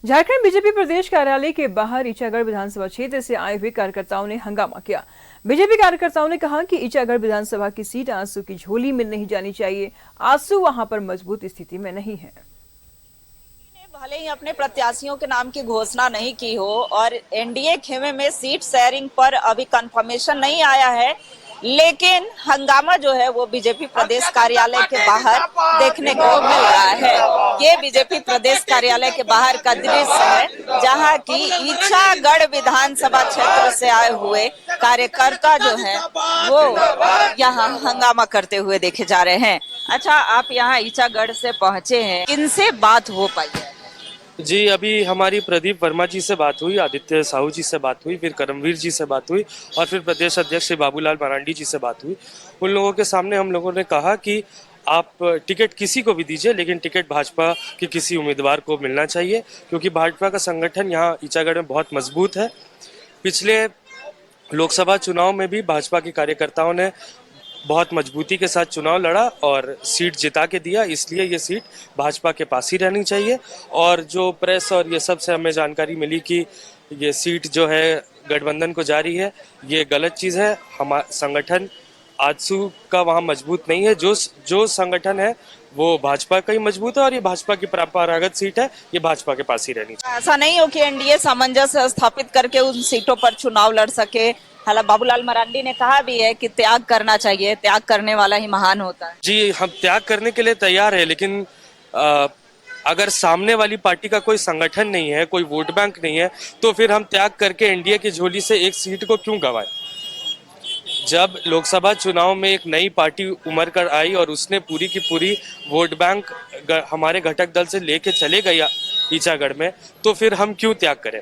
Jharkhand BJP प्रदेश कार्यालय के बाहर ईचागढ़ विधानसभा क्षेत्र से आए हुए कार्यकर्ताओं ने हंगामा किया। बीजेपी कार्यकर्ताओं ने कहा कि ईचागढ़ विधानसभा की सीट आंसू की झोली में नहीं जानी चाहिए। आंसू वहां पर मजबूत स्थिति में नहीं है। भले ही अपने प्रत्याशियों के नाम की घोषणा नहीं की हो और एनडीए खेमे में सीट शेयरिंग पर अभी कंफर्मेशन नहीं आया है, लेकिन हंगामा जो है वो बीजेपी प्रदेश कार्यालय के बाहर देखने को मिल रहा है। ये बीजेपी प्रदेश कार्यालय के बाहर का दृश्य है, जहां की ईचागढ़ विधानसभा क्षेत्र से आए हुए कार्यकर्ता जो है वो यहाँ हंगामा करते हुए देखे जा रहे हैं। अच्छा, आप यहाँ ईचागढ़ से पहुंचे हैं, किनसे बात हो पाई है? जी, अभी हमारी प्रदीप वर्मा जी से बात हुई, आदित्य साहू जी से बात हुई, फिर करमवीर जी से बात हुई और फिर प्रदेश अध्यक्ष श्री बाबूलाल मरांडी जी से बात हुई। उन लोगों के सामने हम लोगों ने कहा कि आप टिकट किसी को भी दीजिए, लेकिन टिकट भाजपा के किसी उम्मीदवार को मिलना चाहिए, क्योंकि भाजपा का संगठन यहाँ ईचागढ़ में बहुत मजबूत है। पिछले लोकसभा चुनाव में भी भाजपा के कार्यकर्ताओं ने बहुत मजबूती के साथ चुनाव लड़ा और सीट जिता के दिया, इसलिए ये सीट भाजपा के पास ही रहनी चाहिए। और जो प्रेस और ये सब से हमें जानकारी मिली कि ये सीट जो है गठबंधन को जा रही है, ये गलत चीज़ है। हमारा संगठन आजसू का वहाँ मजबूत नहीं है। जो संगठन है वो भाजपा का ही मजबूत है और ये भाजपा की परंपरागत सीट है, ये भाजपा के पास ही रहनी चाहिए। ऐसा नहीं हो कि एनडीए सामंजस्य स्थापित करके उन सीटों पर चुनाव लड़ सके। हालांकि बाबूलाल मरांडी ने कहा भी है कि त्याग करना चाहिए, त्याग करने वाला ही महान होता है। जी, हम त्याग करने के लिए तैयार है, लेकिन अगर सामने वाली पार्टी का कोई संगठन नहीं है, कोई वोट बैंक नहीं है, तो फिर हम त्याग करके एनडीए की झोली से एक सीट को क्यों गंवाएं? जब लोकसभा चुनाव में एक नई पार्टी उमर कर आई और उसने पूरी की पूरी वोट बैंक हमारे घटक दल से लेके चले गया ईचागढ़ में, तो फिर हम क्यों त्याग करें?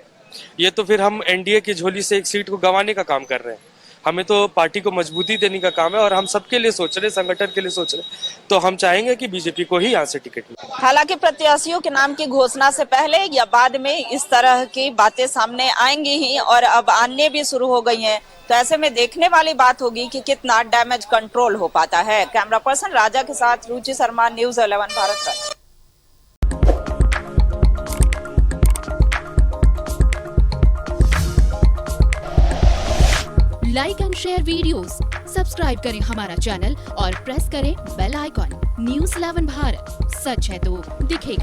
ये तो फिर हम एनडीए की झोली से एक सीट को गंवाने का काम कर रहे हैं। हमें तो पार्टी को मजबूती देने का काम है और हम सबके लिए सोच रहे, संगठन के लिए सोच रहे, तो हम चाहेंगे कि बीजेपी को ही यहाँ से टिकट मिले। हालांकि प्रत्याशियों के नाम की घोषणा से पहले या बाद में इस तरह की बातें सामने आएंगी ही और अब आने भी शुरू हो गई हैं, तो ऐसे में देखने वाली बात होगी कि कितना डैमेज कंट्रोल हो पाता है। कैमरा पर्सन राजा के साथ रुचि शर्मा, न्यूज़ 11 भारत राज्य। Like and share videos, subscribe करें हमारा चैनल और प्रेस करें बेल आइकॉन। न्यूज़ 11 भारत, सच है तो दिखेगा।